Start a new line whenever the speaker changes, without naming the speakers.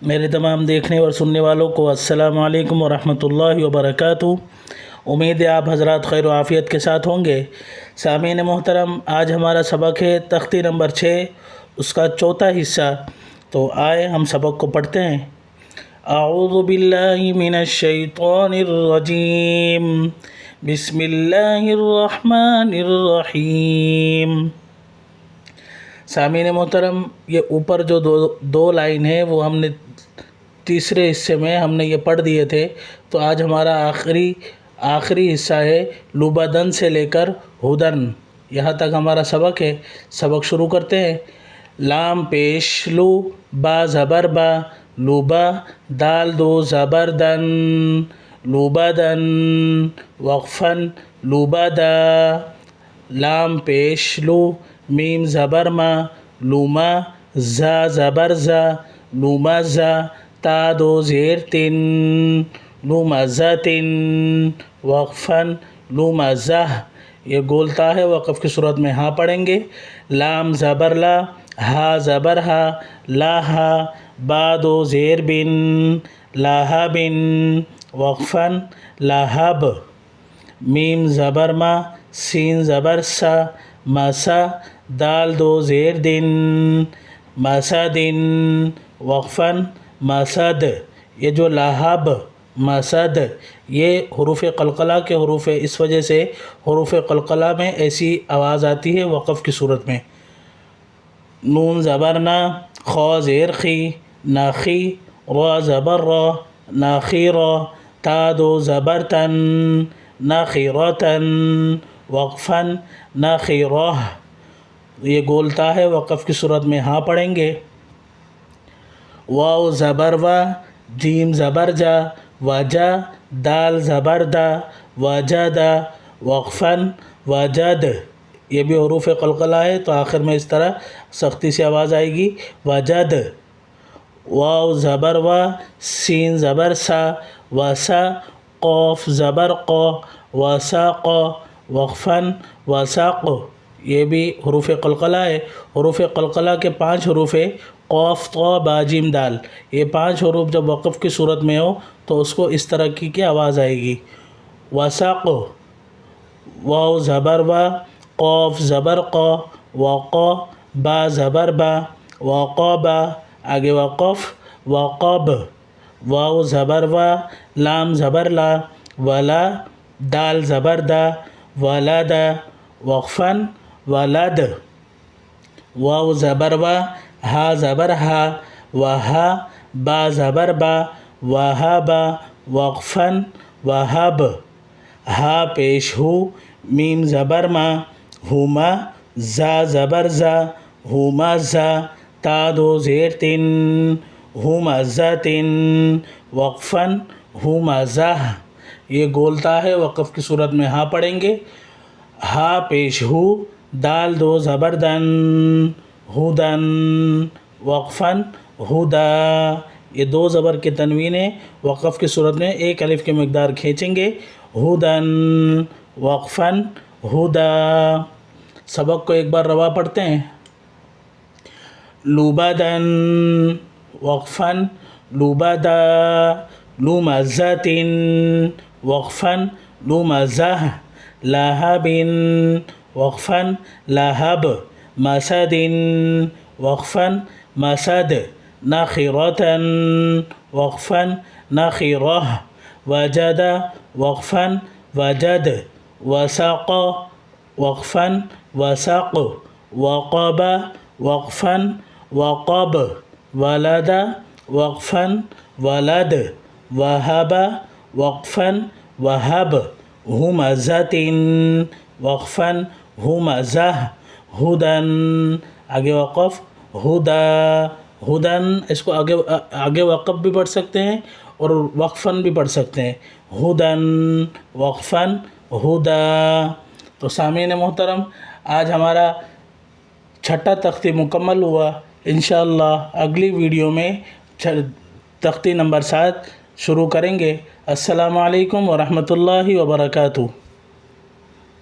میرے تمام دیکھنے اور سننے والوں کو السلام علیکم ورحمۃ اللہ وبرکاتہ۔ امید ہے آپ حضرات خیر و عافیت کے ساتھ ہوں گے۔ سامعین محترم، آج ہمارا سبق ہے تختی نمبر 6، اس کا چوتھا حصہ۔ تو آئے ہم سبق کو پڑھتے ہیں۔ اعوذ باللہ من الشیطان الرجیم، بسم اللہ الرحمن الرحیم۔ سامعین محترم، یہ اوپر جو دو لائن ہے وہ ہم نے تیسرے حصے میں ہم نے یہ پڑھ دیے تھے۔ تو آج ہمارا آخری حصہ ہے لوبادن سے لے کر ہدن، یہاں تک ہمارا سبق ہے۔ سبق شروع کرتے ہیں۔ لام پیش لو، با زبر با، لوبا، دال دو زبر دن، لوبادن، وقفن لوبادا، لام پیش لو، میم زبر ما، لوما، زا زبر زا، لومازا، تا دو زیر تن، لومازاتن، وقفن لومازہ۔ یہ گولتا ہے، وقف کی صورت میں ہاں پڑھیں گے۔ لام زبر لا، ہا زبر ہا، لاہا، با دو زیر بن، لاہا بن، وقفن لاہب، میم زبر ما، سین زبر سا، مسا، دال دو زیر دن، مسدن، وقفن مسد۔ یہ جو لاہب، مسد، یہ حروف قلقلہ کے حروف ہے، اس وجہ سے حروف قلقلہ میں ایسی آواز آتی ہے وقف کی صورت میں۔ نون زبر نا، خا زیر خی، ناخی، را زبر را، ناخیرا، تا دو زبر تن، ناخیرتن، وقفن ناخیرہ۔ یہ گولتا ہے، وقف کی صورت میں ہاں پڑھیں گے۔ واو زبر وا، جیم زبر جا، وجا، دال زبر دا، وجدا، وقفن وجد۔ یہ بھی حروف قلقلہ ہے، تو آخر میں اس طرح سختی سے آواز آئے گی، وجد۔ واو زبر وا، سین زبر سا، وسا، قوف زبر قو، وساق، وقفن وساق۔ یہ بھی حروف قلقلہ ہے۔ حروف قلقلہ کے 5 حروف ہے، قوف، طا، با، جیم، دال۔ یہ 5 حروف جب وقف کی صورت میں ہو تو اس کو اس طرح کی آواز آئے گی، وساق۔ واو زبر وا، قوف زبر قو، وقا، با زبر با، وقابا، آگے وقف، وقب۔ واو زبر وا، لام زبر لا، ولا، دال زبر دا، ولدا، وقفن ولد۔ واو زبر وا، ہا زبر ہا، وہا، با زبر با، وہابا، وقفن وہب۔ ہا پیش ہو، میم زبر ما، ہوما، زا زبر زا، ہومازا، تا دو زیر تن، ہومازاتن، وقفن ہومازہ۔ یہ گولتا ہے، وقف کی صورت میں ہاں پڑھیں گے۔ ہا پیش ہو، دال دو زبر دن، ہدن، وقفن ہدا۔ یہ 2 زبر کے تنوین ہیں، وقف کی صورت میں 1 الف کی مقدار کھینچیں گے، ہدن، وقفن ہدا۔ سبق کو ایک بار روا پڑھتے ہیں۔ لوبادن، وقفن لوبادا، لومازاتن، وقفن لومازہ، لاہبن، وقفن لاہب، مسدن، وقفن مسد، ناخرتن، وقفن ناخرہ، وجد، وقفن وجد، وساق، وقفن وساق، وقب، وقفن وقب، ولد، وقفن ولد، وهب، وقفن وهب، همزتن، وقفن همزہ، ہدن، آگے وقف، ہدا، ہدن۔ اس کو آگے وقف بھی پڑھ سکتے ہیں اور وقفن بھی پڑھ سکتے ہیں، ہدن، وقفن ہدا۔ تو سامعین محترم، آج ہمارا 6ٹھا تختی مکمل ہوا۔ انشاءاللہ اگلی ویڈیو میں تختی نمبر 7 شروع کریں گے۔ السلام علیکم ورحمۃ اللہ وبرکاتہ۔